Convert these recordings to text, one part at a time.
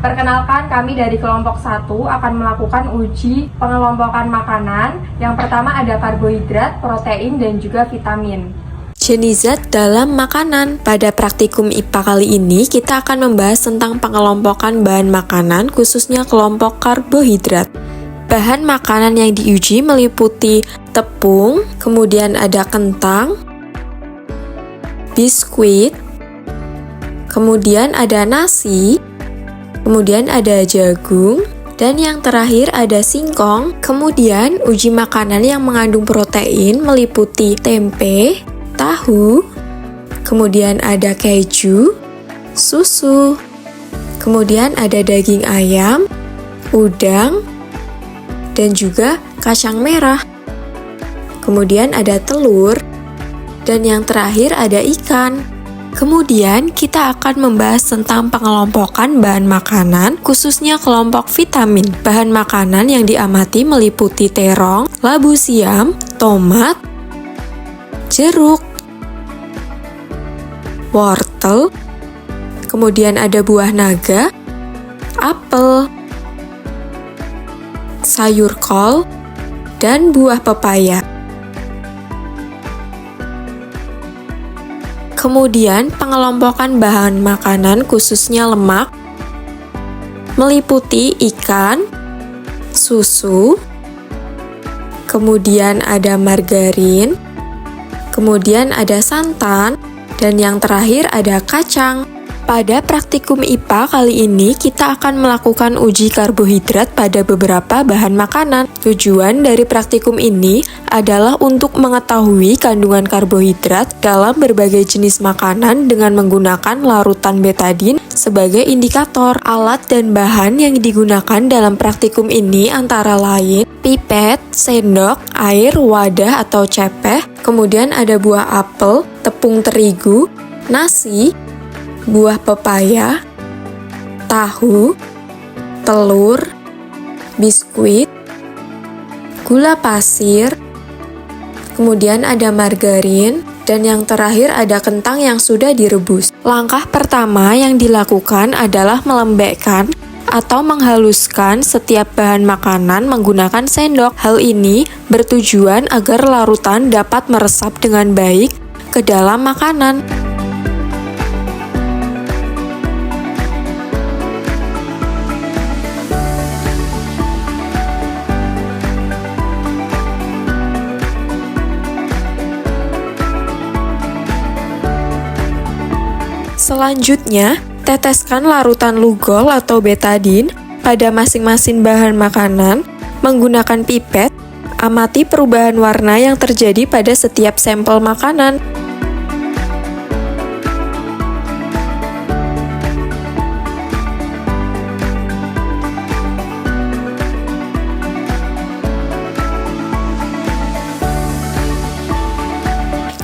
Perkenalkan, kami dari kelompok 1 akan melakukan uji pengelompokan makanan. Yang pertama ada karbohidrat, protein, dan juga vitamin. Jenis zat dalam makanan. Pada praktikum IPA kali ini, kita akan membahas tentang pengelompokan bahan makanan, khususnya kelompok karbohidrat. Bahan makanan yang diuji meliputi tepung, kemudian ada kentang, biskuit, kemudian ada nasi, kemudian ada jagung, dan yang terakhir ada singkong. Kemudian uji makanan yang mengandung protein meliputi tempe, tahu, kemudian ada keju, susu, kemudian ada daging ayam, udang, dan juga kacang merah. Kemudian ada telur, dan yang terakhir ada ikan. Kemudian kita akan membahas tentang pengelompokan bahan makanan, khususnya kelompok vitamin. Bahan makanan yang diamati meliputi terong, labu siam, tomat, jeruk, wortel, kemudian ada buah naga, apel, sayur kol, dan buah pepaya. Kemudian pengelompokan bahan makanan khususnya lemak meliputi ikan, susu, kemudian ada margarin, kemudian ada santan, dan yang terakhir ada kacang. Pada praktikum IPA kali ini kita akan melakukan uji karbohidrat pada beberapa bahan makanan. Tujuan dari praktikum ini adalah untuk mengetahui kandungan karbohidrat dalam berbagai jenis makanan dengan menggunakan larutan betadin sebagai indikator. Alat dan bahan yang digunakan dalam praktikum ini antara lain pipet, sendok, air, wadah atau cepeh, kemudian ada buah apel, tepung terigu, nasi, buah pepaya, tahu, telur, biskuit, gula pasir, kemudian ada margarin, dan yang terakhir ada kentang yang sudah direbus. Langkah pertama yang dilakukan adalah melembekkan atau menghaluskan setiap bahan makanan menggunakan sendok. Hal ini bertujuan agar larutan dapat meresap dengan baik ke dalam makanan. Selanjutnya, teteskan larutan lugol atau betadin pada masing-masing bahan makanan menggunakan pipet. Amati perubahan warna yang terjadi pada setiap sampel makanan.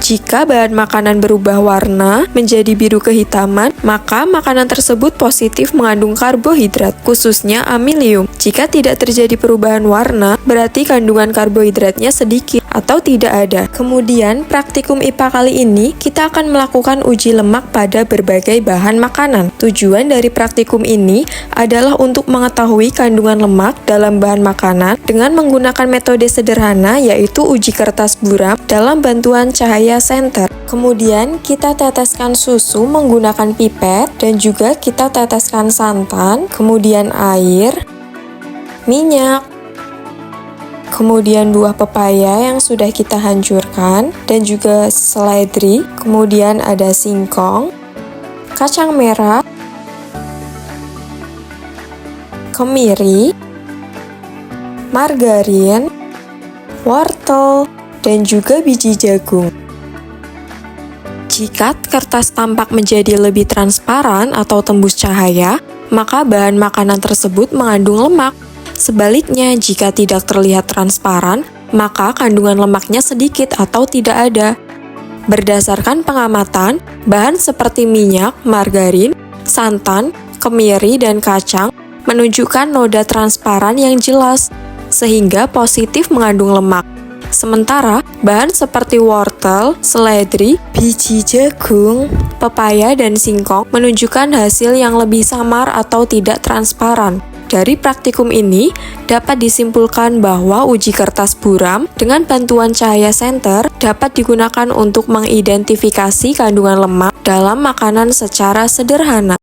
Jika bahan makanan berubah warna menjadi biru kehitaman, maka makanan tersebut positif mengandung karbohidrat, khususnya amilium. Jika tidak terjadi perubahan warna, berarti kandungan karbohidratnya sedikit atau tidak ada. Kemudian, praktikum IPA kali ini, kita akan melakukan uji lemak pada berbagai bahan makanan. Tujuan dari praktikum ini adalah untuk mengetahui kandungan lemak dalam bahan makanan dengan menggunakan metode sederhana, yaitu uji kertas buram dalam bantuan cahaya senter. Kemudian kita teteskan susu menggunakan pipet dan juga kita teteskan santan, kemudian air, minyak, kemudian buah pepaya yang sudah kita hancurkan dan juga seledri, kemudian ada singkong, kacang merah, kemiri, margarin, wortel, dan juga biji jagung. Jika kertas tampak menjadi lebih transparan atau tembus cahaya, maka bahan makanan tersebut mengandung lemak. Sebaliknya, jika tidak terlihat transparan, maka kandungan lemaknya sedikit atau tidak ada. Berdasarkan pengamatan, bahan seperti minyak, margarin, santan, kemiri, dan kacang menunjukkan noda transparan yang jelas, sehingga positif mengandung lemak. Sementara, bahan seperti wortel, seledri, biji jagung, pepaya, dan singkong menunjukkan hasil yang lebih samar atau tidak transparan. Dari praktikum ini, dapat disimpulkan bahwa uji kertas buram dengan bantuan cahaya senter dapat digunakan untuk mengidentifikasi kandungan lemak dalam makanan secara sederhana.